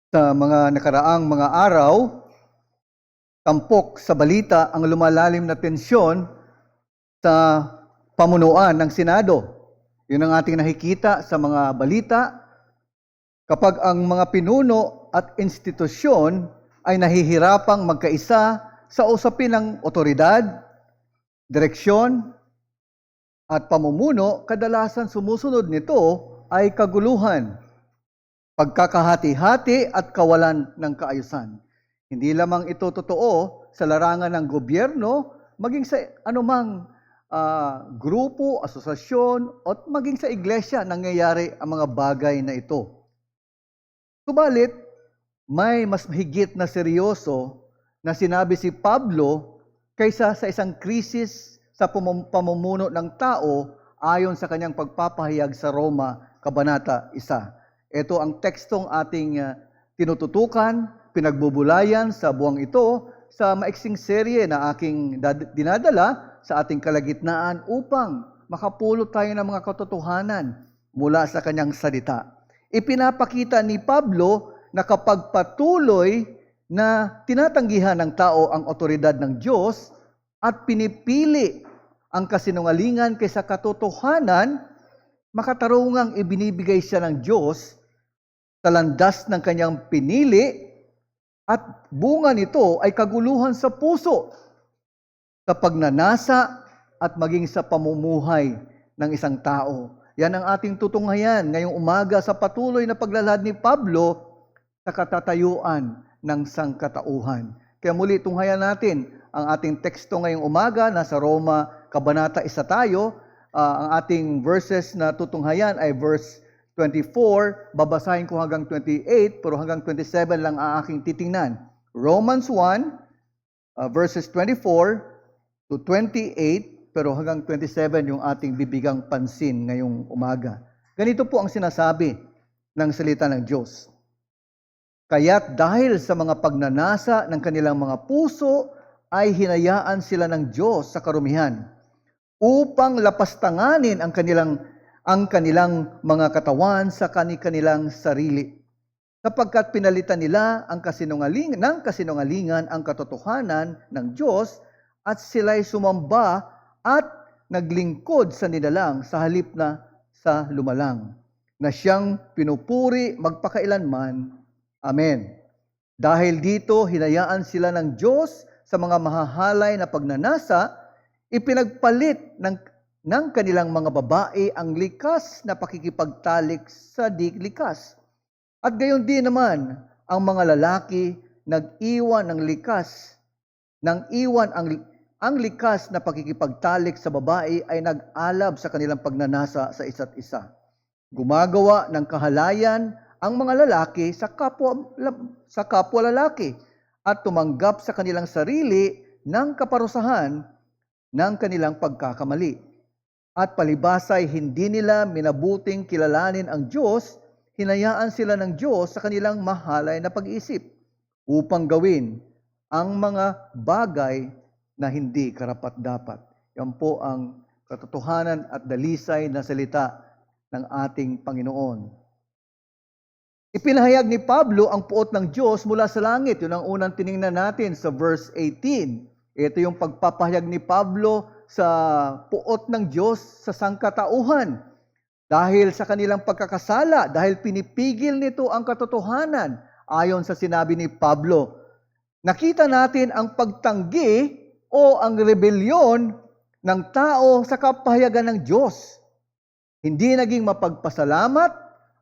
Sa mga nakaraang mga araw, tampok sa balita ang lumalalim na tensyon sa pamunuan ng Senado. Yun ang ating nakikita sa mga balita. Kapag ang mga pinuno at institusyon ay nahihirapang magkaisa sa usapin ng otoridad, direksyon, at pamumuno, kadalasan sumusunod nito ay kaguluhan, pagkakahati-hati at kawalan ng kaayusan. Hindi lamang ito totoo sa larangan ng gobyerno, maging sa anumang grupo, asosasyon, at maging sa iglesia nangyayari ang mga bagay na ito. Subalit, may mas mahigit na seryoso na sinabi si Pablo kaysa sa isang krisis sa pamumuno ng tao ayon sa kanyang pagpapahayag sa Roma, Kabanata 1. Ito ang tekstong ating tinututukan, pinagbubulayan sa buwang ito sa maiksing serye na aking dinadala sa ating kalagitnaan upang makapulot tayo ng mga katotohanan mula sa kanyang salita. Ipinapakita ni Pablo na kapag patuloy na tinatanggihan ng tao ang otoridad ng Diyos at pinipili ang kasinungalingan kaysa katotohanan, makatarungang ibinibigay siya ng Diyos sa landas ng kanyang pinili at bunga nito ay kaguluhan sa puso, sa pagnanasa at maging sa pamumuhay ng isang tao. Yan ang ating tutunghayan ngayong umaga sa patuloy na paglalahad ni Pablo sa katatayuan ng sangkatauhan. Kaya muli tunghayan natin ang ating teksto ngayong umaga, nasa Roma, Kabanata 1 tayo. Ang ating verses na tutunghayan ay verse 24, babasahin ko hanggang 28, pero hanggang 27 lang ang aking titingnan. Romans 1, verses 24 to 28, pero hanggang 27 yung ating bibigang pansin ngayong umaga. Ganito po ang sinasabi ng salita ng Diyos. Kaya't dahil sa mga pagnanasa ng kanilang mga puso, ay hinayaan sila ng Diyos sa karumihan, upang lapastanganin ang kanilang mga katawan sa kanilang sarili. Sapagkat pinalitan nila ang kasinungalingan ang katotohanan ng Diyos, at sila'y sumamba at naglingkod sa nilalang sa halip na sa lumalang, na siyang pinupuri magpakailanman. Amen. Dahil dito, hinayaan sila ng Diyos sa mga mahahalay na pagnanasa, ipinagpalit ng kanilang mga babae ang likas na pakikipagtalik sa di likas. At gayon din naman, ang mga lalaki nag-iwan ng likas, ang likas na pakikipagtalik sa babae ay nag-alab sa kanilang pagnanasa sa isa't isa. Gumagawa ng kahalayan ang mga lalaki sa kapwa lalaki at tumanggap sa kanilang sarili ng kaparusahan ng kanilang pagkakamali. At palibasay hindi nila minabuting kilalanin ang Diyos, hinayaan sila ng Diyos sa kanilang mahalay na pag-iisip upang gawin ang mga bagay na hindi karapat-dapat. Yan po ang katotohanan at dalisay na salita ng ating Panginoon. Ipinahayag ni Pablo ang puot ng Diyos mula sa langit. Yun ang unang tiningnan natin sa verse 18. Ito yung pagpapahayag ni Pablo sa puot ng Diyos sa sangkatauhan. Dahil sa kanilang pagkakasala, dahil pinipigil nito ang katotohanan, ayon sa sinabi ni Pablo. Nakita natin ang pagtanggi o ang rebelyon ng tao sa kapahayagan ng Diyos. Hindi naging mapagpasalamat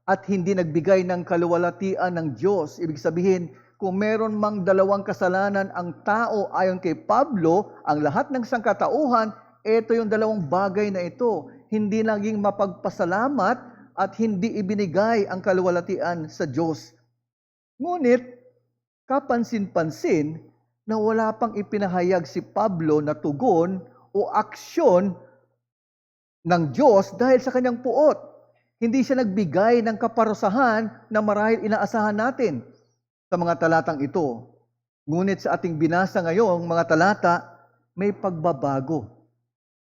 at hindi nagbigay ng kaluwalhatian ng Diyos. Ibig sabihin, kung meron mang dalawang kasalanan ang tao ayon kay Pablo, ang lahat ng sangkatauhan, ito yung dalawang bagay na ito. Hindi naging mapagpasalamat at hindi ibinigay ang kaluwalhatian sa Diyos. Ngunit, kapansin-pansin na wala pang ipinahayag si Pablo na tugon o aksyon ng Diyos dahil sa kanyang puot. Hindi siya nagbigay ng kaparusahan na marahil inaasahan natin sa mga talatang ito. Ngunit sa ating binasa ngayong mga talata, may pagbabago.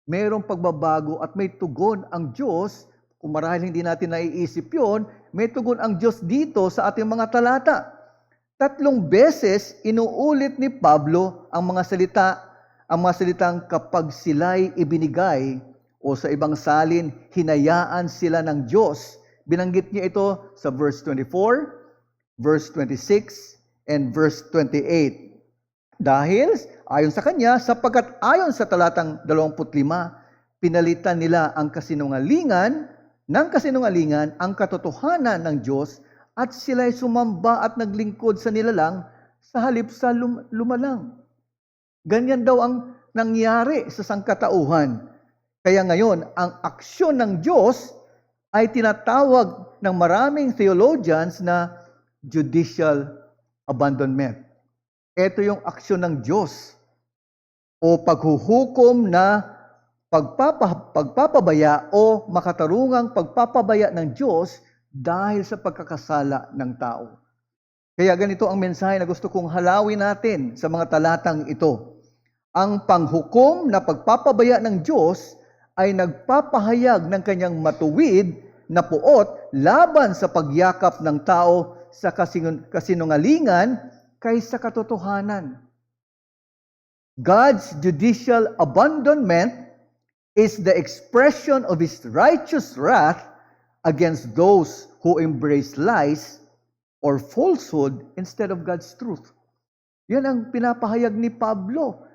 Mayroong pagbabago at may tugon ang Diyos. Kung marahil hindi natin naiisip yon, may tugon ang Diyos dito sa ating mga talata. 3 beses inuulit ni Pablo ang mga salitang kapag sila'y ibinigay o sa ibang salin, hinayaan sila ng Diyos. Binanggit niya ito sa verse 24, verse 26, and verse 28. Dahil, ayon sa kanya, sapagkat ayon sa talatang 25, pinalitan nila ang kasinungalingan ang katotohanan ng Diyos at sila'y sumamba at naglingkod sa nilalang sa halip sa lumalang. Ganyan daw ang nangyari sa sangkatauhan. Kaya ngayon, ang aksyon ng Diyos ay tinatawag ng maraming theologians na judicial abandonment. Ito yung aksyon ng Diyos o paghuhukom na pagpapabaya o makatarungang pagpapabaya ng Diyos dahil sa pagkakasala ng tao. Kaya ganito ang mensahe na gusto kong halawin natin sa mga talatang ito. Ang panghukom na pagpapabaya ng Diyos ay nagpapahayag ng kanyang matuwid na puot laban sa pagyakap ng tao sa kasinungalingan kaysa katotohanan. God's judicial abandonment is the expression of His righteous wrath against those who embrace lies or falsehood instead of God's truth. Yan ang pinapahayag ni Pablo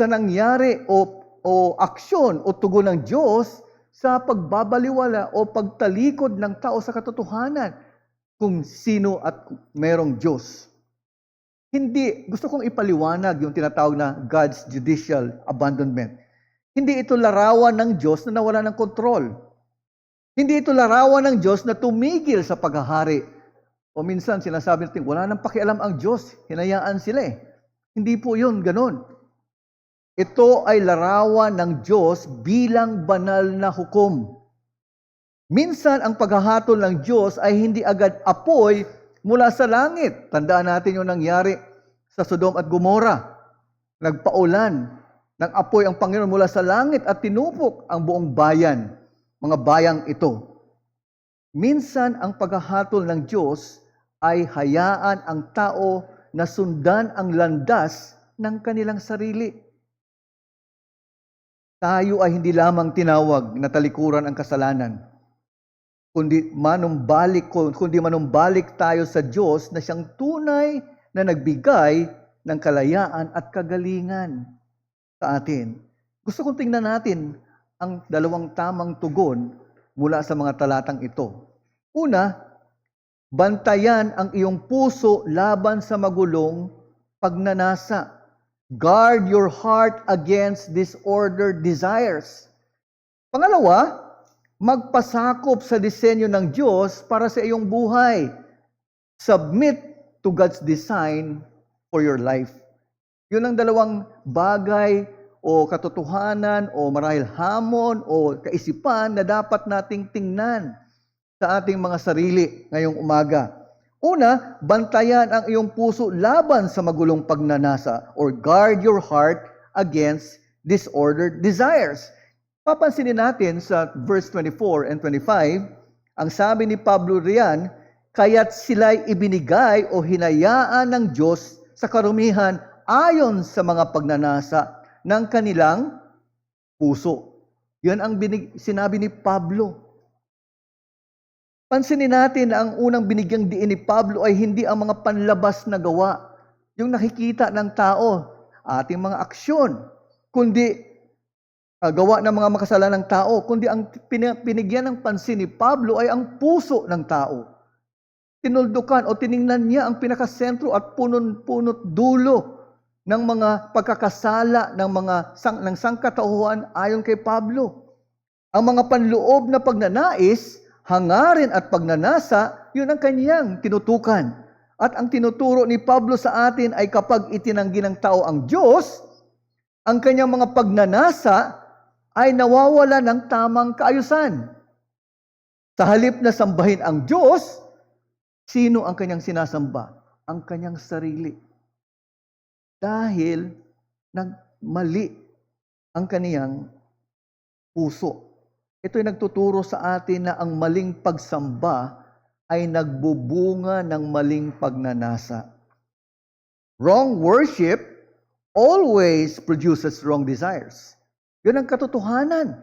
sa nangyari o aksyon o tugon ng Diyos sa pagbabaliwala o pagtalikod ng tao sa katotohanan kung sino at merong Diyos. Hindi, gusto kong ipaliwanag yung tinatawag na God's judicial abandonment. Hindi ito larawan ng Diyos na nawala ng kontrol. Hindi ito larawan ng Diyos na tumigil sa paghahari. O minsan sinasabi natin, wala nang pakialam ang Diyos, hinayaan sila eh. Hindi po yun, ganun. Ito ay larawan ng Diyos bilang banal na hukom. Minsan ang paghahatol ng Diyos ay hindi agad apoy mula sa langit. Tandaan natin yung nangyari sa Sodom at Gomora. Nagpaulan ng apoy ang Panginoon mula sa langit at tinupok ang buong bayan, mga bayang ito. Minsan ang paghahatol ng Diyos ay hayaan ang tao na sundan ang landas ng kanilang sarili. Tayo ay hindi lamang tinawag na talikuran ang kasalanan, kundi manumbalik tayo sa Diyos na siyang tunay na nagbigay ng kalayaan at kagalingan sa atin. Gusto kong tingnan natin ang dalawang tamang tugon mula sa mga talatang ito. Una, bantayan ang iyong puso laban sa magulong pagnanasa. Guard your heart against disordered desires. Pangalawa, magpasakop sa disenyo ng Diyos para sa iyong buhay. Submit to God's design for your life. Yun ang dalawang bagay o katotohanan o marahil hamon o kaisipan na dapat nating tingnan sa ating mga sarili ngayong umaga. Una, bantayan ang iyong puso laban sa magulong pagnanasa or guard your heart against disordered desires. Papansinin natin sa verse 24 and 25, ang sabi ni Pablo riyan, kaya't sila'y ibinigay o hinayaan ng Diyos sa karumihan ayon sa mga pagnanasa ng kanilang puso. Yan ang sinabi ni Pablo. Pansinin natin na ang unang binigyang diin ni Pablo ay hindi ang mga panlabas na gawa, yung nakikita ng tao, ating mga aksyon, kundi gawa ng mga makasalanang tao, kundi ang pinigyan ng pansin ni Pablo ay ang puso ng tao. Tinuldukan o tiningnan niya ang pinakasentro at punot dulo ng mga pagkakasala ng sangkatauhan ayon kay Pablo. Ang mga panloob na pagnanais, hangarin at pagnanasa, yun ang kanyang tinutukan. At ang tinuturo ni Pablo sa atin ay kapag itinanggi ng tao ang Diyos, ang kanyang mga pagnanasa ay nawawala ng tamang kaayusan. Sa halip na sambahin ang Diyos, sino ang kanyang sinasamba? Ang kanyang sarili. Dahil nagmali ang kaniyang puso. Ito ay nagtuturo sa atin na ang maling pagsamba ay nagbubunga ng maling pagnanasa. Wrong worship always produces wrong desires. Yan ang katotohanan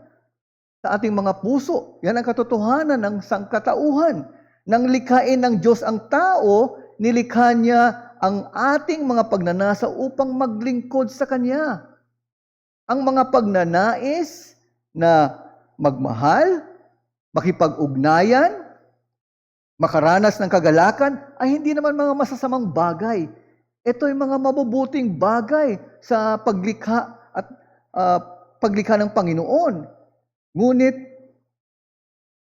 sa ating mga puso. Yan ang katotohanan ng sangkatauhan. Nang likhain ng Diyos ang tao, nilikha niya ang ating mga pagnanasa upang maglingkod sa Kanya. Ang mga pagnanais na magmahal, makipag-ugnayan, makaranas ng kagalakan, ay hindi naman mga masasamang bagay. Ito ay mga mabubuting bagay sa paglikha at paglikha ng Panginoon. Ngunit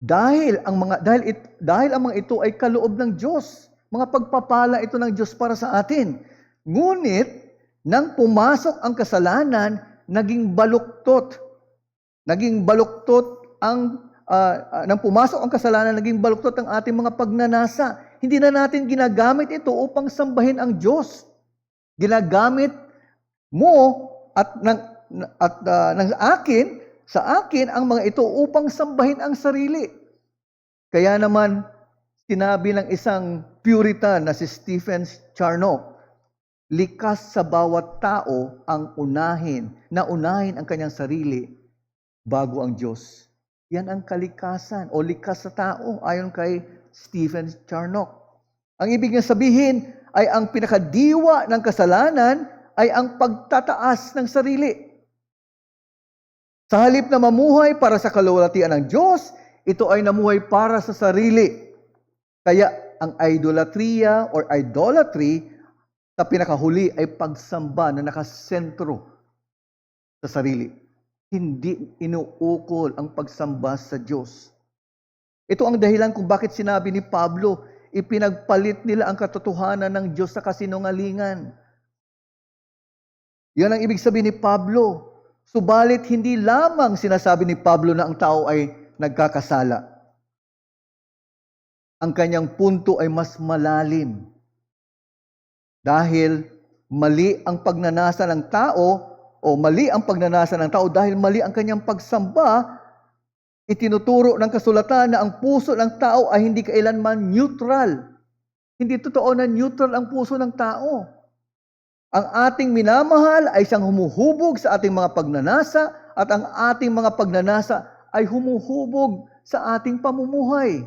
dahil ang mga ito ay kaloob ng Diyos, mga pagpapala ito ng Diyos para sa atin. Ngunit nang pumasok ang kasalanan, naging baluktot nang pumasok ang kasalanan, naging baluktot ang ating mga pagnanasa. Hindi na natin ginagamit ito upang sambahin ang Diyos. Ginagamit mo sa akin ang mga ito upang sambahin ang sarili. Kaya naman, sinabi ng isang Puritan na si Stephen Charnock, likas sa bawat tao ang unahin ang kanyang sarili bago ang Diyos. Yan ang kalikasan o likas sa tao ayon kay Stephen Charnock. Ang ibig niya sabihin ay ang pinakadiwa ng kasalanan ay ang pagtataas ng sarili. Sa halip na mamuhay para sa kalwalhatian ng Diyos, ito ay namuhay para sa sarili. Kaya ang idolatry sa pinakahuli ay pagsamba na nakasentro sa sarili. Hindi inuukol ang pagsamba sa Diyos. Ito ang dahilan kung bakit sinabi ni Pablo, ipinagpalit nila ang katotohanan ng Diyos sa kasinungalingan. Yan ang ibig sabihin ni Pablo. Subalit hindi lamang sinasabi ni Pablo na ang tao ay nagkakasala. Ang kanyang punto ay mas malalim. Dahil mali ang pagnanasa ng tao dahil mali ang kanyang pagsamba, itinuturo ng kasulatan na ang puso ng tao ay hindi kailanman neutral. Hindi totoo na neutral ang puso ng tao. Ang ating minamahal ay siyang humuhubog sa ating mga pagnanasa at ang ating mga pagnanasa ay humuhubog sa ating pamumuhay.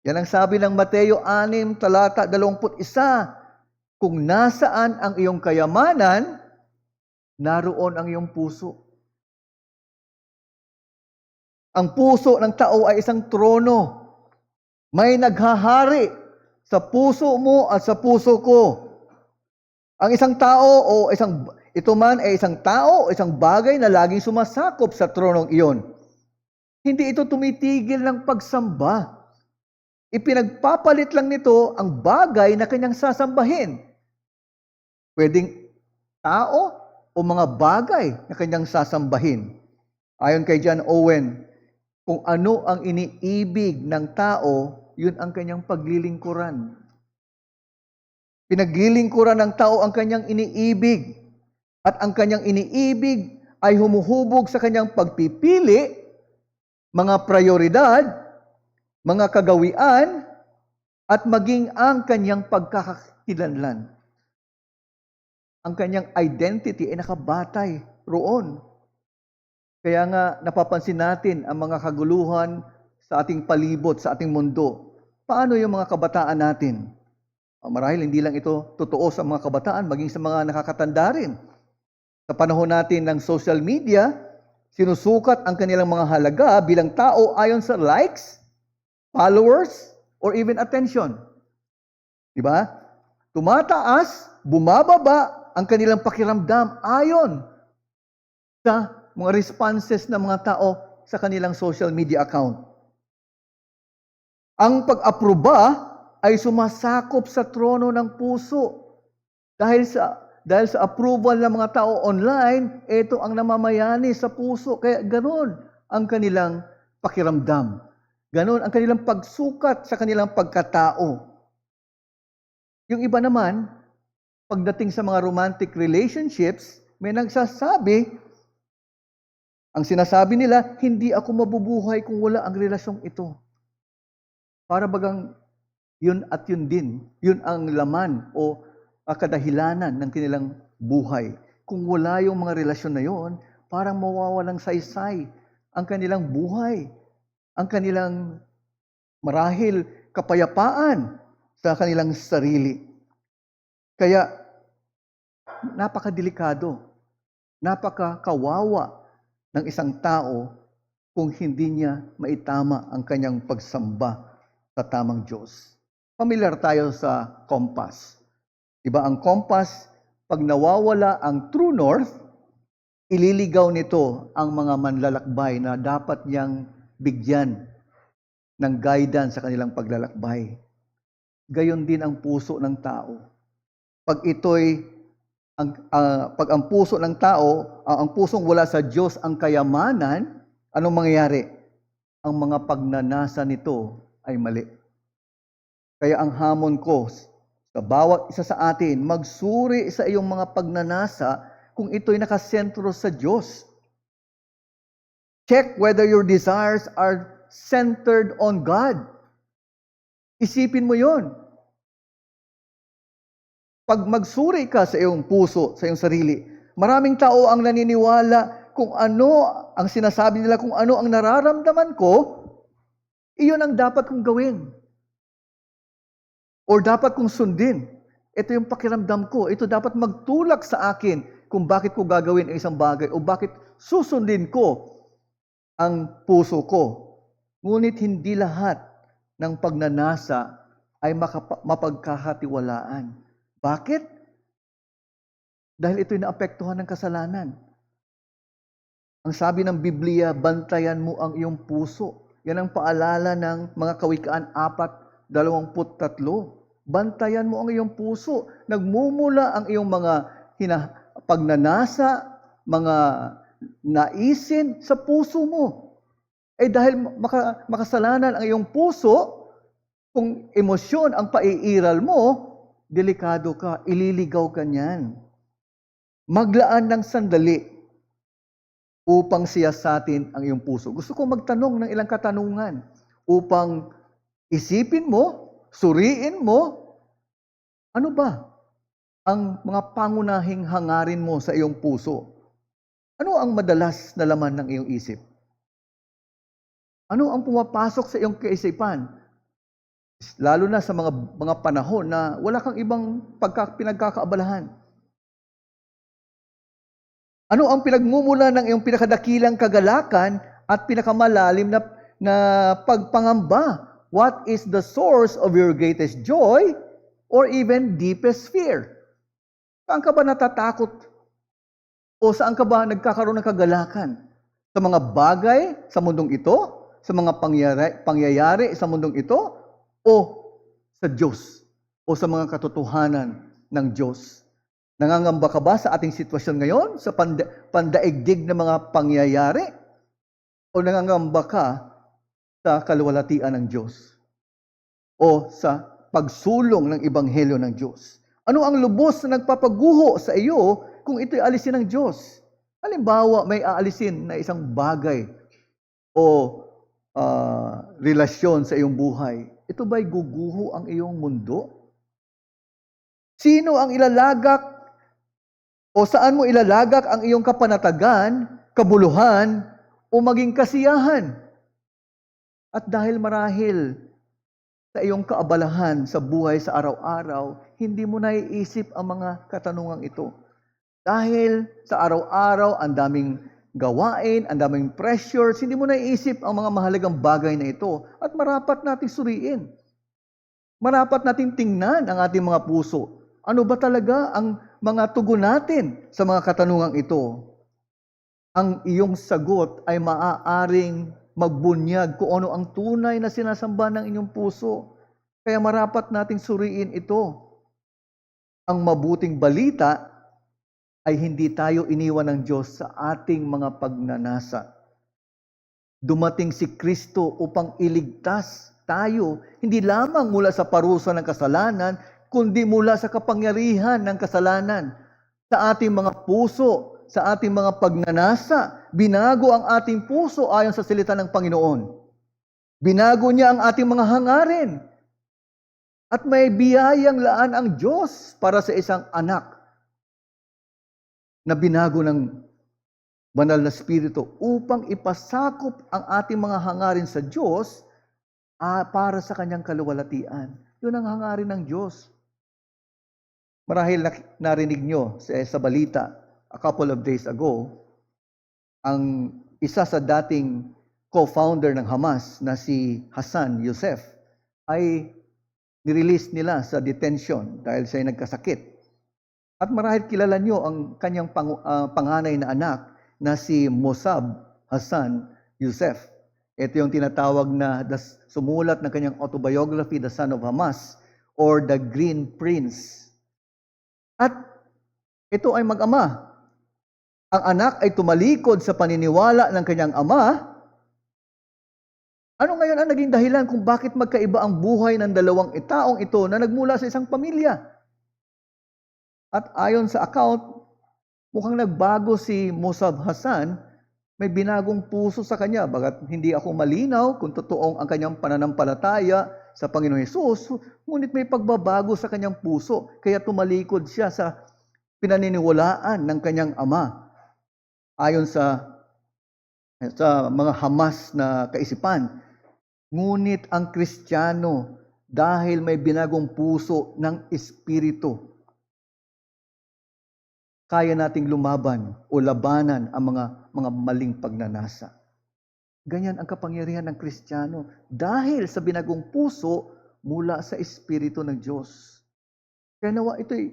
Yan ang sabi ng Mateo 6, talata 21. Kung nasaan ang iyong kayamanan, naroon ang iyong puso. Ang puso ng tao ay isang trono. May naghahari sa puso mo at sa puso ko. Ang isang tao ito man ay isang tao o isang bagay na laging sumasakop sa tronong iyon. Hindi ito tumitigil ng pagsamba. Ipinagpapalit lang nito ang bagay na kanyang sasambahin. Pwedeng tao o mga bagay na kanyang sasambahin. Ayon kay John Owen, kung ano ang iniibig ng tao, yun ang kanyang paglilingkuran. Pinaglilingkuran ng tao ang kanyang iniibig. At ang kanyang iniibig ay humuhubog sa kanyang pagpipili, mga prioridad, mga kagawian, at maging ang kanyang pagkakakilanlan. Ang kanyang identity ay nakabatay roon. Kaya nga napapansin natin ang mga kaguluhan sa ating palibot, sa ating mundo. Paano yung mga kabataan natin? Marahil hindi lang ito totoo sa mga kabataan, maging sa mga nakakatanda rin. Sa panahon natin ng social media, sinusukat ang kanilang mga halaga bilang tao ayon sa likes, followers, or even attention. Diba? Tumataas, bumababa ang kanilang pakiramdam ayon sa mga responses ng mga tao sa kanilang social media account. Ang pag-aproba ay sumasakop sa trono ng puso. Dahil sa approval ng mga tao online, ito ang namamayani sa puso. Kaya ganoon ang kanilang pakiramdam. Ganoon ang kanilang pagsukat sa kanilang pagkatao. Yung iba naman, pagdating sa mga romantic relationships, may nagsasabi, ang sinasabi nila, hindi ako mabubuhay kung wala ang relasyong ito. Para bagang Yun at yun din, yun ang laman o kadahilanan ng kanilang buhay. Kung wala yung mga relasyon na yun, parang mawawalang saysay ang kanilang buhay, ang kanilang marahil kapayapaan sa kanilang sarili. Kaya napakadelikado, napakakawawa ng isang tao kung hindi niya maitama ang kanyang pagsamba sa tamang Diyos. Familiar tayo sa compass. Diba ang compass, pag nawawala ang true north, ililigaw nito ang mga manlalakbay na dapat niyang bigyan ng guidance sa kanilang paglalakbay. Gayon din ang puso ng tao. Pag ang puso ng tao, ang pusong wala sa Diyos ang kayamanan, anong mangyayari? Ang mga pagnanasa nito ay mali. Kaya ang hamon ko sa bawat isa sa atin, magsuri sa iyong mga pagnanasa kung ito'y nakasentro sa Diyos. Check whether your desires are centered on God. Isipin mo yon. Pag magsuri ka sa iyong puso, sa iyong sarili, maraming tao ang naniniwala kung ano ang sinasabi nila, kung ano ang nararamdaman ko, iyon ang dapat kong gawin. Or dapat kong sundin. Ito yung pakiramdam ko. Ito dapat magtulak sa akin kung bakit ko gagawin ang isang bagay o bakit susundin ko ang puso ko. Ngunit hindi lahat ng pagnanasa ay mapagkakatiwalaan. Bakit? Dahil ito'y naapektuhan ng kasalanan. Ang sabi ng Biblia, bantayan mo ang iyong puso. Yan ang paalala ng mga Kawikaan 4:23. Bantayan mo ang iyong puso. Nagmumula ang iyong mga pagnanasa, mga naisin sa puso mo. Dahil makasalanan ang iyong puso, kung emosyon ang paiiral mo, delikado ka, ililigaw ka niyan. Maglaan ng sandali upang siyasatin ang iyong puso. Gusto kong magtanong ng ilang katanungan upang isipin mo, suriin mo, ano ba ang mga pangunahing hangarin mo sa iyong puso? Ano ang madalas na laman ng iyong isip? Ano ang pumapasok sa iyong kaisipan? Lalo na sa mga panahon na wala kang ibang pinagkakaabalahan. Ano ang pinagmumula ng iyong pinakadakilang kagalakan at pinakamalalim na pagpangamba? What is the source of your greatest joy or even deepest fear? Saan ka ba natatakot? O saan ka ba nagkakaroon ng kagalakan? Sa mga bagay sa mundong ito? Sa mga pangyayari sa mundong ito? O sa Diyos? O sa mga katotohanan ng Diyos? Nangangamba ka ba sa ating sitwasyon ngayon? Sa pandaigdig na mga pangyayari? O nangangamba ka sa kaluwalhatian ng Diyos? O sa pagsulong ng Ebanghelyo ng Diyos? Ano ang lubos na nagpapaguho sa iyo kung ito'y alisin ng Diyos? Halimbawa, may aalisin na isang bagay o relasyon sa iyong buhay. Ito ba'y guguho ang iyong mundo? Sino ang ilalagak o saan mo ilalagak ang iyong kapanatagan, kabuluhan, o maging kasiyahan? At dahil marahil sa iyong kaabalahan sa buhay sa araw-araw, hindi mo naiisip ang mga katanungang ito. Dahil sa araw-araw, ang daming gawain, ang daming pressures, hindi mo naiisip ang mga mahalagang bagay na ito. At marapat nating suriin. Marapat nating tingnan ang ating mga puso. Ano ba talaga ang mga tugon natin sa mga katanungang ito? Ang iyong sagot ay maaaring magbunyag kung ano ang tunay na sinasamba ng inyong puso. Kaya marapat nating suriin ito. Ang mabuting balita ay hindi tayo iniwan ng Diyos sa ating mga pagnanasa. Dumating si Kristo upang iligtas tayo, hindi lamang mula sa parusa ng kasalanan, kundi mula sa kapangyarihan ng kasalanan. Sa ating mga puso, sa ating mga pagnanasa, binago ang ating puso ayon sa salita ng Panginoon. Binago niya ang ating mga hangarin. At may biyayang laan ang Diyos para sa isang anak na binago ng banal na Espiritu upang ipasakop ang ating mga hangarin sa Diyos para sa kanyang kaluwalhatian. Yun ang hangarin ng Diyos. Marahil narinig nyo sa balita a couple of days ago, ang isa sa dating co-founder ng Hamas na si Hassan Youssef ay nirelease nila sa detention dahil siya ay nagkasakit. At marahil kilala nyo ang kanyang panganay na anak na si Mossab Hassan Youssef. Ito yung tinatawag na sumulat ng kanyang autobiography, The Son of Hamas, or The Green Prince. At ito ay mag-ama. Ang anak ay tumalikod sa paniniwala ng kanyang ama. Ano ngayon ang naging dahilan kung bakit magkaiba ang buhay ng dalawang taong ito na nagmula sa isang pamilya? At ayon sa account, mukhang nagbago si Mossab Hassan, may binagong puso sa kanya. Bagat hindi ako malinaw kung totoong ang kanyang pananampalataya sa Panginoon Hesus, ngunit may pagbabago sa kanyang puso, kaya tumalikod siya sa pinaniniwalaan ng kanyang ama. Ayon sa mga Hamas na kaisipan. Ngunit ang Kristiyano, dahil may binagong puso ng Espiritu, kaya nating lumaban o labanan ang mga maling pagnanasa. Ganyan ang kapangyarihan ng Kristiyano dahil sa binagong puso mula sa Espiritu ng Diyos. Kaya nawa ito'y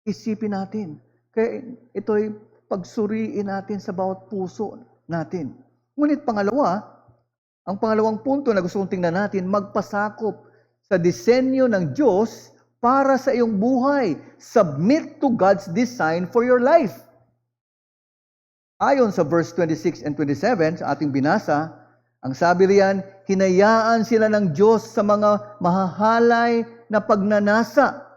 isipin natin. Kaya ito'y pagsuriin natin sa bawat puso natin. Ngunit ang pangalawang punto na gusto kong tingnan natin, magpasakop sa disenyo ng Diyos para sa iyong buhay. Submit to God's design for your life. Ayon sa verse 26 and 27 sa ating binasa, ang sabi riyan, hinayaan sila ng Diyos sa mga mahahalay na pagnanasa.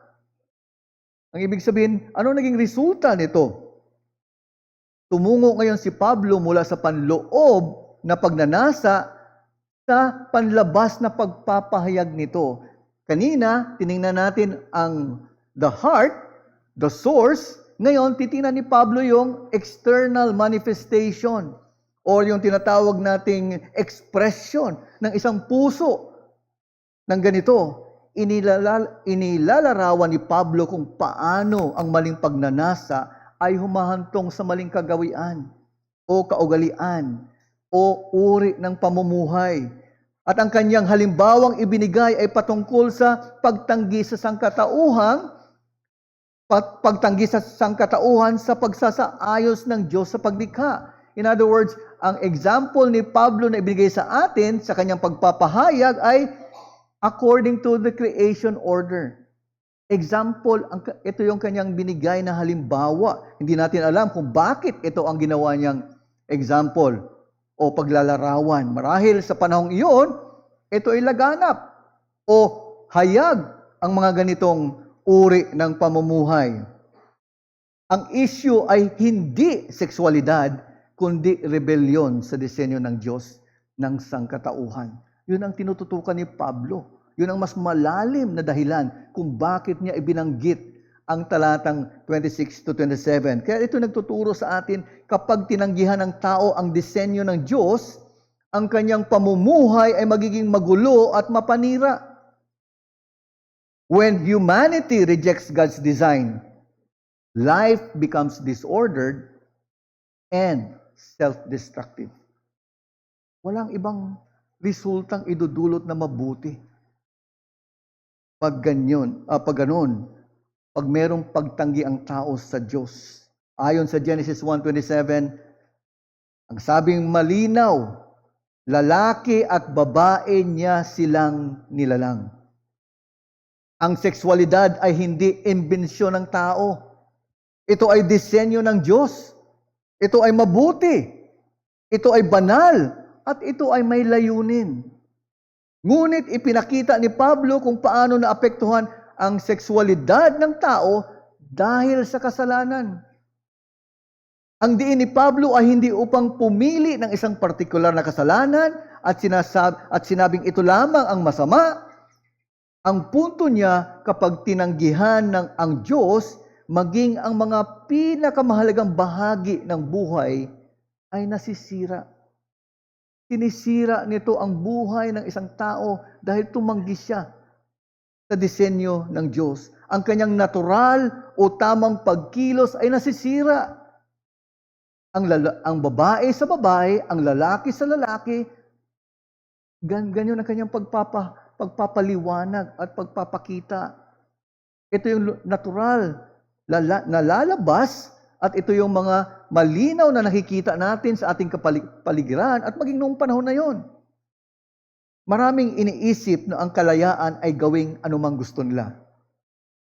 Ang ibig sabihin, ano naging resulta nito? Tumungo ngayon si Pablo mula sa panloob na pagnanasa sa panlabas na pagpapahayag nito. Kanina, tiningnan natin ang the heart, the source. Ngayon, titingnan ni Pablo yung external manifestation o yung tinatawag nating expression ng isang puso ng ganito. Inilalarawan ni Pablo kung paano ang maling pagnanasa ay humahantong sa maling kagawian o kaugalian o uri ng pamumuhay. At ang kanyang halimbawang ibinigay ay patungkol sa pagtanggi sa sangkatauhan sa pagsasaayos ng Diyos sa paglikha. In other words, ang example ni Pablo na ibigay sa atin sa kanyang pagpapahayag ay according to the creation order. Example, ito yung kanyang binigay na halimbawa. Hindi natin alam kung bakit ito ang ginawa niyang example o paglalarawan. Marahil sa panahong iyon, ito ay laganap o hayag ang mga ganitong uri ng pamumuhay. Ang issue ay hindi sexualidad, kundi rebellion sa disenyo ng Diyos ng sangkatauhan. Yun ang tinututukan ni Pablo. Yun ang mas malalim na dahilan kung bakit niya ibinanggit ang talatang 26 to 27. Kaya ito nagtuturo sa atin, kapag tinanggihan ng tao ang disenyo ng Diyos, ang kanyang pamumuhay ay magiging magulo at mapanira. When humanity rejects God's design, life becomes disordered and self-destructive. Walang ibang resultang idudulot na mabuti. Pag ganon, pag merong pagtanggi ang tao sa Diyos. Ayon sa Genesis 1:27, ang sabing malinaw, lalaki at babae niya silang nilalang. Ang sexualidad ay hindi imbensyon ng tao. Ito ay disenyo ng Diyos. Ito ay mabuti. Ito ay banal. At ito ay may layunin. Ngunit ipinakita ni Pablo kung paano naapektuhan ang sexualidad ng tao dahil sa kasalanan. Ang diin ni Pablo ay hindi upang pumili ng isang partikular na kasalanan at sinabing ito lamang ang masama. Ang punto niya, kapag tinanggihan ng ang Diyos, maging ang mga pinakamahalagang bahagi ng buhay ay nasisira. Sinisira nito ang buhay ng isang tao dahil tumanggi siya sa disenyo ng Diyos. Ang kanyang natural o tamang pagkilos ay nasisira. Ang babae sa babae, ang lalaki sa lalaki, ganyan ang kanyang pagpapaliwanag at pagpapakita. Ito yung natural na lalabas at ito yung mga malinaw na nakikita natin sa ating kapaligiran at maging noong panahon na yon. Maraming iniisip na ang kalayaan ay gawing anumang gusto nila.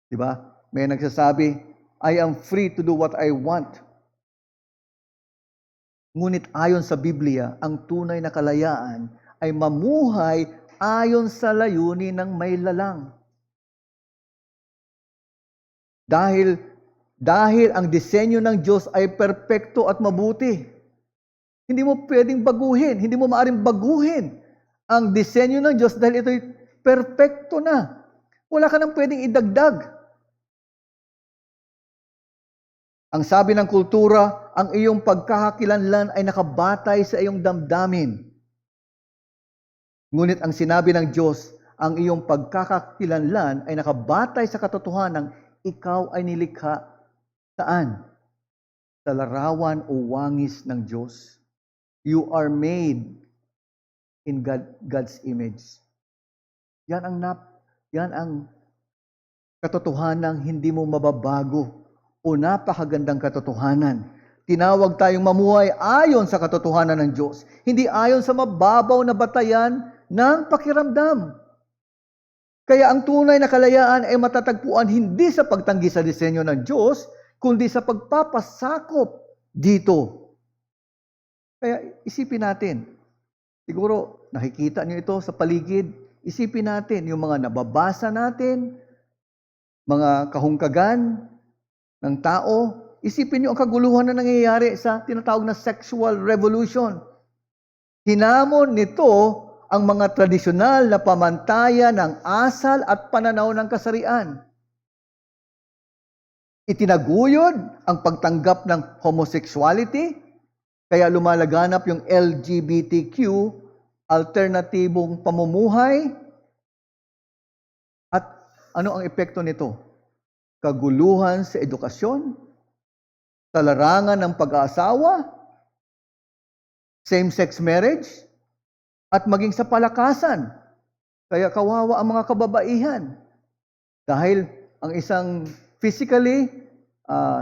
Di ba? May nagsasabi, I am free to do what I want. Ngunit ayon sa Biblia, ang tunay na kalayaan ay mamuhay ayon sa layunin ng may lalang. Dahil ang disenyo ng Diyos ay perpekto at mabuti. Hindi mo pwedeng baguhin, hindi mo maaaring baguhin ang disenyo ng Diyos dahil ito'y perpekto na. Wala ka nang pwedeng idagdag. Ang sabi ng kultura, ang iyong pagkakakilanlan ay nakabatay sa iyong damdamin. Ngunit ang sinabi ng Diyos, ang iyong pagkakakilanlan ay nakabatay sa katotohanang ikaw ay nilikha saan? Sa larawan o wangis ng Diyos. You are made in God's image. Yan ang katotohanang hindi mo mababago o napakagandang katotohanan. Tinawag tayong mamuhay ayon sa katotohanan ng Diyos, hindi ayon sa mababaw na batayan ng pakiramdam. Kaya ang tunay na kalayaan ay matatagpuan hindi sa pagtanggi sa disenyo ng Diyos, kundi sa pagpapasakop dito. Kaya isipin natin, siguro nakikita niyo ito sa paligid, isipin natin yung mga nababasa natin, mga kahungkagan ng tao, isipin niyo ang kaguluhan na nangyayari sa tinatawag na sexual revolution. Hinamon nito ang mga tradisyonal na pamantayan ng asal at pananaw ng kasarian. Itinaguyod ang pagtanggap ng homosexuality, kaya lumalaganap yung LGBTQ, alternatibong pamumuhay. At ano ang epekto nito? Kaguluhan sa edukasyon, sa larangan ng pag-aasawa, same-sex marriage, at maging sa palakasan. Kaya kawawa ang mga kababaihan. Dahil ang isang physically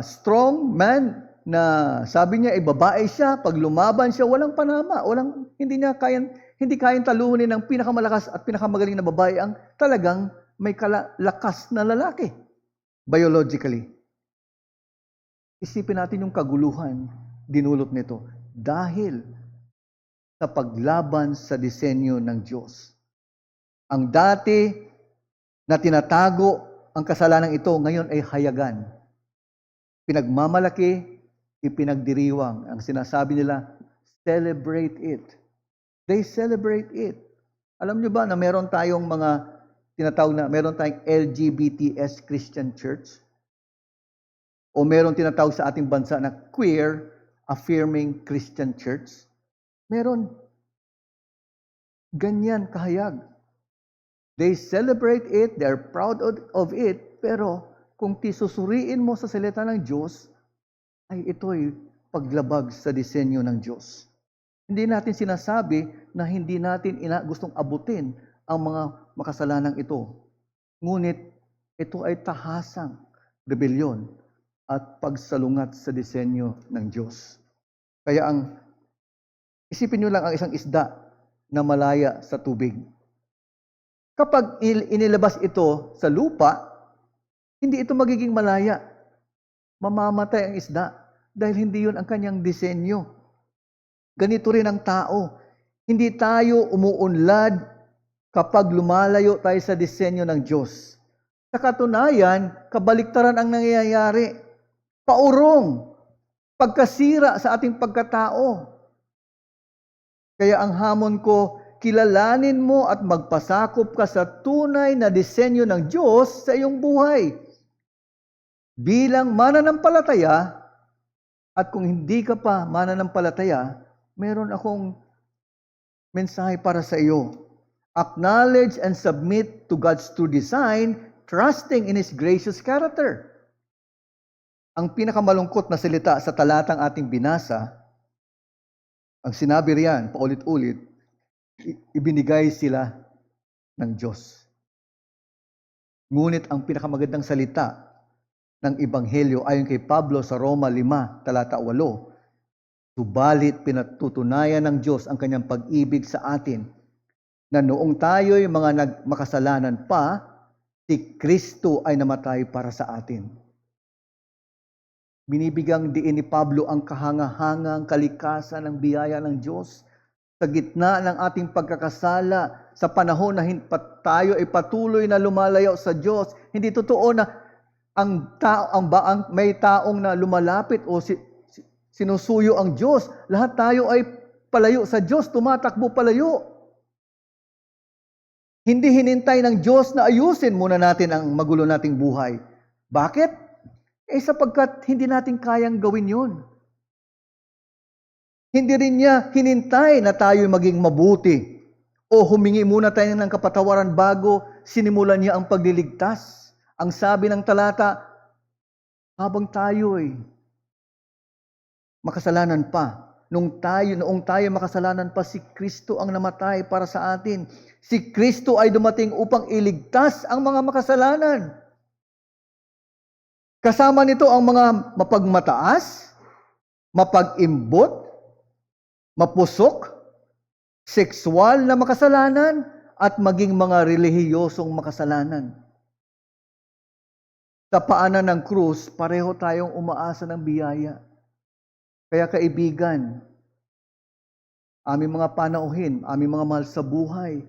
strong man na sabi niya ay babae siya, pag lumaban siya, walang panama, hindi kayang talunin ng pinakamalakas at pinakamagaling na babae ang talagang may lakas na lalaki. Biologically. Isipin natin yung kaguluhan dinulot nito dahil sa paglaban sa disenyo ng Diyos. Ang dati na tinatago ang kasalanan ito ngayon ay hayagan. Pinagmamalaki, ipinagdiriwang. Ang sinasabi nila, celebrate it. They celebrate it. Alam niyo ba na meron tayong mga meron tayong LGBTS Christian Church? O meron tinatawag sa ating bansa na queer affirming Christian Church? Meron. Ganyan kahayag. They celebrate it, they're proud of it, pero kung tisusuriin mo sa salita ng Diyos, ay ito'y paglabag sa disenyo ng Diyos. Hindi natin sinasabi na hindi natin gustong abutin ang mga makasalanang ito. Ngunit ito ay tahasang rebelyon at pagsalungat sa disenyo ng Diyos. Kaya isipin nyo lang ang isang isda na malaya sa tubig. Kapag inilabas ito sa lupa, hindi ito magiging malaya. Mamamatay ang isda dahil hindi yun ang kanyang disenyo. Ganito rin ang tao. Hindi tayo umuunlad kapag lumalayo tayo sa disenyo ng Diyos. Sa katunayan, kabaliktaran ang nangyayari. Paurong, pagkasira sa ating pagkatao. Kaya ang hamon ko, kilalanin mo at magpasakop ka sa tunay na disenyo ng Diyos sa iyong buhay. Bilang mananampalataya, at kung hindi ka pa mananampalataya, meron akong mensahe para sa iyo. Acknowledge and submit to God's true design, trusting in His gracious character. Ang pinakamalungkot na salita sa talatang ating binasa, ang sinabi riyan, paulit-ulit, ibinigay sila ng Diyos. Ngunit ang pinakamagandang salita ng Ebanghelyo ayon kay Pablo sa Roma 5, talata 8, subalit pinatutunayan ng Diyos ang kanyang pag-ibig sa atin na noong tayo'y mga makasalanan pa, si Kristo ay namatay para sa atin. Binibigyang diin ni Pablo ang kahangahangang kalikasan ng biyaya ng Diyos sa gitna ng ating pagkakasala sa panahon na tayo ay patuloy na lumalayo sa Diyos. Hindi totoo na may taong na lumalapit o sinusuyo ang Diyos. Lahat tayo ay palayo sa Diyos, tumatakbo palayo. Hindi hinintay ng Diyos na ayusin muna natin ang magulo nating buhay. Bakit? Sapagkat hindi natin kayang gawin yun. Hindi rin niya hinintay na tayo maging mabuti o humingi muna tayo ng kapatawaran bago sinimulan niya ang pagliligtas. Ang sabi ng talata, habang tayo'y makasalanan pa, noong tayo makasalanan pa, si Kristo ang namatay para sa atin. Si Kristo ay dumating upang iligtas ang mga makasalanan. Kasama nito ang mga mapagmataas, mapag-imbot, mapusok, sexual na makasalanan, at maging mga relihiyosong makasalanan. Sa paanan ng krus, pareho tayong umaasa ng biyaya. Kaya kaibigan, aming mga panauhin, aming mga mahal sa buhay,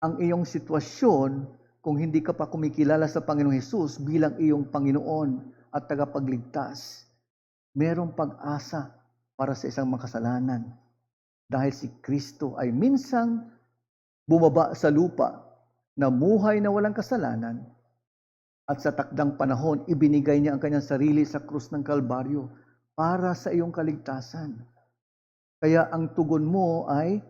ang iyong sitwasyon, kung hindi ka pa kumikilala sa Panginoong Hesus bilang iyong Panginoon at tagapagligtas, merong pag-asa para sa isang makasalanan. Dahil si Kristo ay minsang bumaba sa lupa, namuhay na walang kasalanan, at sa takdang panahon, ibinigay niya ang kanyang sarili sa krus ng Kalbaryo para sa iyong kaligtasan. Kaya ang tugon mo ay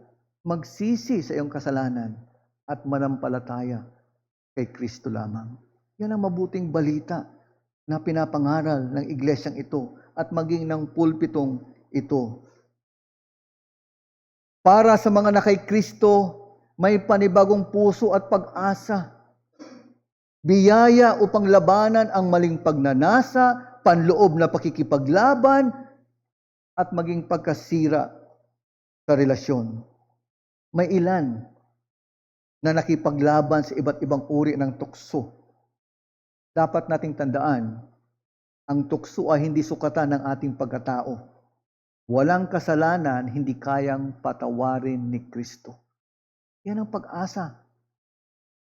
magsisi sa iyong kasalanan at manampalataya kay Kristo lamang. Yan ang mabuting balita na pinapangaral ng iglesyang ito at maging ng pulpitong ito. Para sa mga na kay Kristo, may panibagong puso at pag-asa. Biyaya upang labanan ang maling pagnanasa, panloob na pakikipaglaban, at maging pagkasira sa relasyon. May ilan na nakipaglaban sa iba't ibang uri ng tukso. Dapat nating tandaan, ang tukso ay hindi sukatan ng ating pagkatao. Walang kasalanan hindi kayang patawarin ni Kristo. Yan ang pag-asa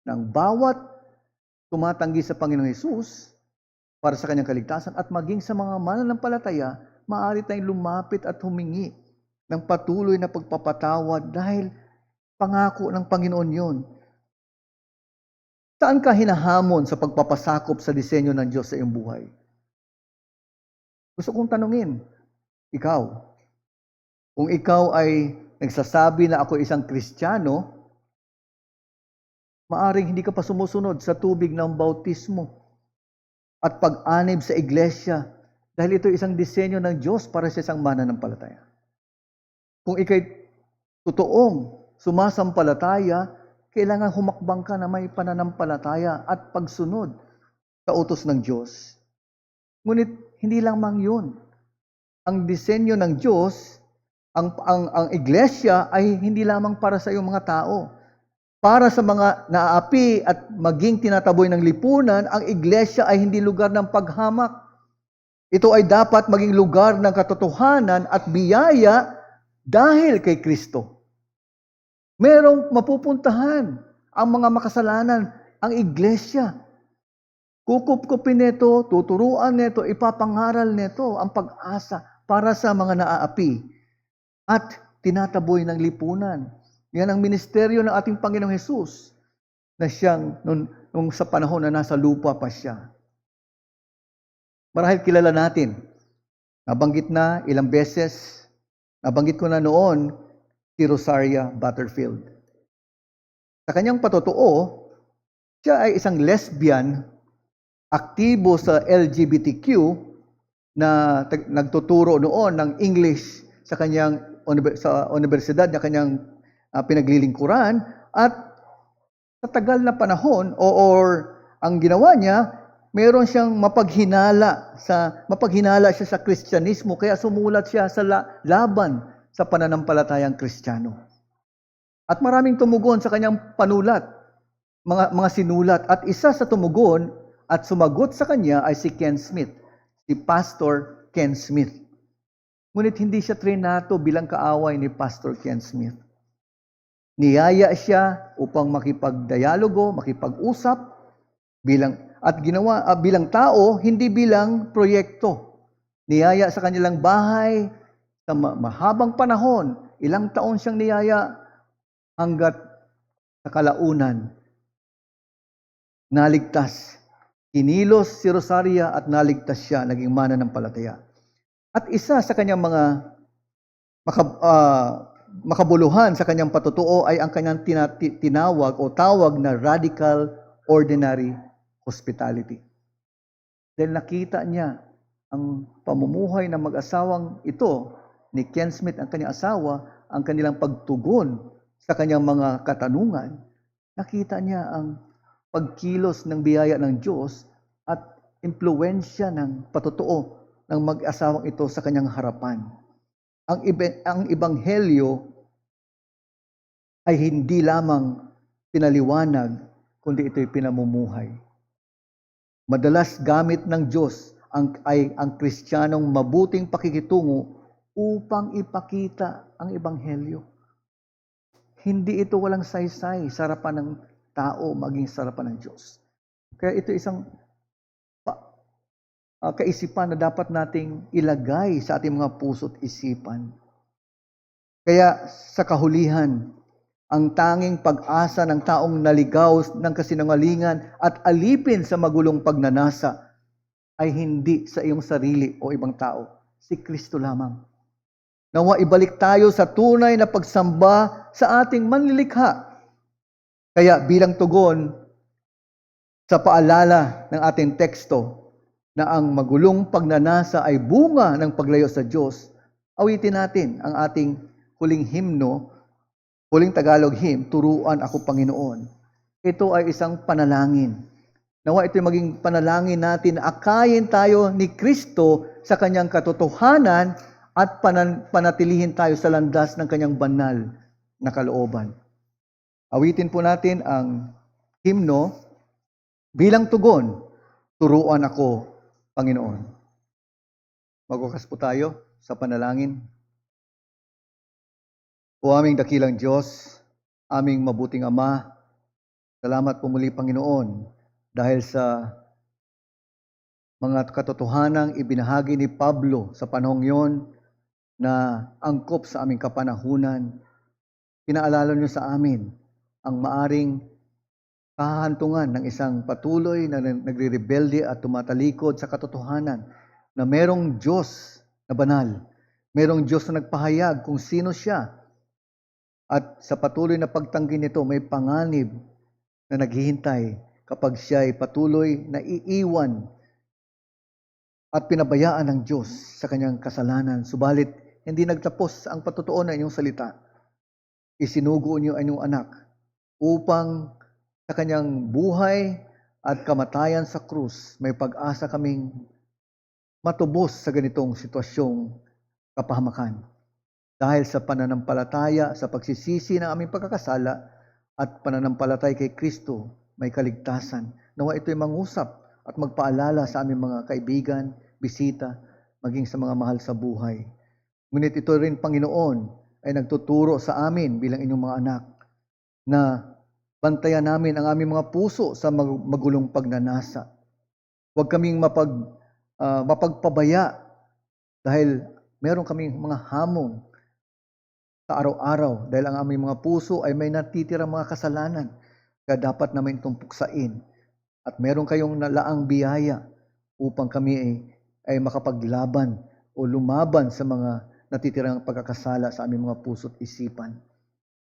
ng bawat tumatanggi sa Panginoong Hesus para sa kanyang kaligtasan at maging sa mga mananampalataya, maaari tayong lumapit at humingi ng patuloy na pagpapatawad dahil pangako ng Panginoon yun. Saan ka hinahamon sa pagpapasakop sa disenyo ng Diyos sa iyong buhay? Gusto kong tanungin, kung ikaw ay nagsasabi na ako isang Kristiyano, maaring hindi ka pa sumusunod sa tubig ng bautismo at pag-anib sa iglesia dahil ito isang disenyo ng Diyos para sa isang mananampalataya. Kung ikay totoong sumasampalataya, kailangan humakbang ka na may pananampalataya at pagsunod sa utos ng Diyos. Ngunit hindi lamang yun. Ang disenyo ng Diyos, ang iglesia ay hindi lamang para sa iyong mga tao. Para sa mga naaapi at maging tinataboy ng lipunan, ang iglesia ay hindi lugar ng paghamak. Ito ay dapat maging lugar ng katotohanan at biyaya dahil kay Kristo. Merong mapupuntahan ang mga makasalanan, ang iglesia. Kukup-kupin nito, tuturuan nito, ipapangaral nito ang pag-asa para sa mga naaapi at tinataboy ng lipunan. Yan ang ministeryo ng ating Panginoong Hesus na siyang nung sa panahon na nasa lupa pa siya. Marahil kilala natin. Nabanggit na ilang beses. Nabanggit ko na noon si Rosaria Butterfield. Sa kanyang patotoo, siya ay isang lesbian, aktibo sa LGBTQ, na nagtuturo noon ng English sa kanyang sa universidad na kanyang pinaglilingkuran, at sa tagal na panahon or ang ginawa niya, meron siyang mapaghinala siya sa Kristyanismo, kaya sumulat siya sa laban sa pananampalatayang Kristiyano. At maraming tumugon sa kanyang panulat, mga sinulat, at isa sa tumugon at sumagot sa kanya ay si Ken Smith, si Pastor Ken Smith. Ngunit hindi siya trinato bilang kaaway ni Pastor Ken Smith. Niyaya siya upang makipagdialogo, makipag-usap bilang tao, hindi bilang proyekto. Niyaya sa kanilang bahay sa mahabang panahon, ilang taon siyang niyaya hanggat sa kalaunan naligtas. Kinilos si Rosaria at naligtas siya, naging mananampalataya. At isa sa kanyang mga makabuluhan sa kanyang patotoo ay ang kanyang tinawag o tawag na radical ordinary hospitality. Dahil nakita niya ang pamumuhay ng mag-asawang ito ni Ken Smith, ang kanyang asawa, ang kanilang pagtugon sa kanyang mga katanungan, nakita niya ang pagkilos ng biyaya ng Diyos at impluwensya ng patotoo ng mag-asawang ito sa kanyang harapan. Ang ebanghelyo ay hindi lamang pinaliwanag, kundi ito'y pinamumuhay. Madalas gamit ng Diyos ang Kristiyanong mabuting pakikitungo upang ipakita ang ebanghelyo. Hindi ito walang saysay sa harapan ng tao, maging sa harapan ng Diyos. Kaya ito isang kaisipan na dapat nating ilagay sa ating mga puso't isipan. Kaya sa kahulihan, ang tanging pag-asa ng taong naligaw ng kasinungalingan at alipin sa magulong pagnanasa ay hindi sa iyong sarili o ibang tao, si Kristo lamang. Nawa ibalik tayo sa tunay na pagsamba sa ating manlilikha. Kaya bilang tugon sa paalala ng ating teksto na ang magulong pagnanasa ay bunga ng paglayo sa Diyos, awitin natin ang ating huling himno, huling Tagalog hymn, Turuan Ako Panginoon. Ito ay isang panalangin. Nawa ito'y maging panalangin natin na akayin tayo ni Kristo sa kanyang katotohanan at panatilihin tayo sa landas ng kanyang banal na kalooban. Awitin po natin ang himno bilang tugon, Turuan Ako, Panginoon. Magwakas po tayo sa panalangin. O aming dakilang Diyos, aming mabuting Ama, salamat po muli, Panginoon, dahil sa mga katotohanang ibinahagi ni Pablo sa panahong yon na angkop sa aming kapanahunan. Pinaalala niyo sa amin ang maaring kahahantungan ng isang patuloy na nagre-rebelde at tumatalikod sa katotohanan na merong Diyos na banal, merong Diyos na nagpahayag kung sino siya. At sa patuloy na pagtanggi nito, may panganib na naghihintay kapag siya ay patuloy na iiwan at pinabayaan ng Diyos sa kanyang kasalanan. Subalit, hindi nagtapos ang patotoo na inyong salita. Isinugo niyo ang inyong anak upang sa kanyang buhay at kamatayan sa krus, may pag-asa kaming matubos sa ganitong sitwasyong kapahamakan. Dahil sa pananampalataya, sa pagsisisi ng aming pagkakasala at pananampalatay kay Kristo, may kaligtasan. Nawa ito'y mangusap at magpaalala sa aming mga kaibigan, bisita, maging sa mga mahal sa buhay. Ngunit ito rin, Panginoon, ay nagtuturo sa amin bilang inyong mga anak na bantayan namin ang aming mga puso sa magulong pagnanasa. Huwag kaming mapagpabaya dahil meron kaming mga hamon sa araw-araw dahil ang aming mga puso ay may natitirang mga kasalanan kaya dapat namin itong puksain. At meron kayong nalaang biyaya upang kami ay makapaglaban o lumaban sa mga natitirang pagkakasala sa aming mga puso at isipan.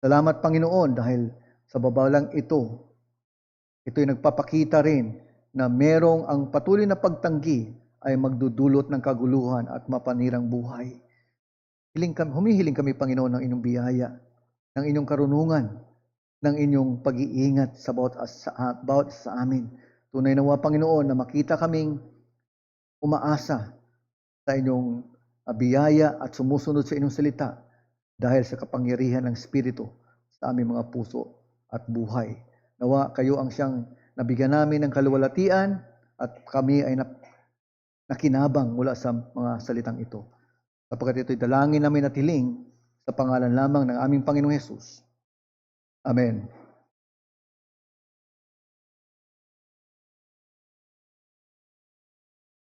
Salamat Panginoon dahil sa babalang ito'y nagpapakita rin na merong ang patuloy na pagtanggi ay magdudulot ng kaguluhan at mapanirang buhay. Humihiling kami, Panginoon, ng inyong biyaya, ng inyong karunungan, ng inyong pag-iingat sa bawat sa amin. Tunay nawa, Panginoon, na makita kaming umaasa sa inyong biyaya at sumusunod sa inyong salita dahil sa kapangyarihan ng Espiritu sa aming mga puso at buhay. Nawa kayo ang siyang nabigyan namin ng kaluwalhatian at kami ay nakinabang mula sa mga salitang ito. Sapagkat ito'y dalangin namin at hiling sa pangalan lamang ng aming Panginoong Hesus. Amen.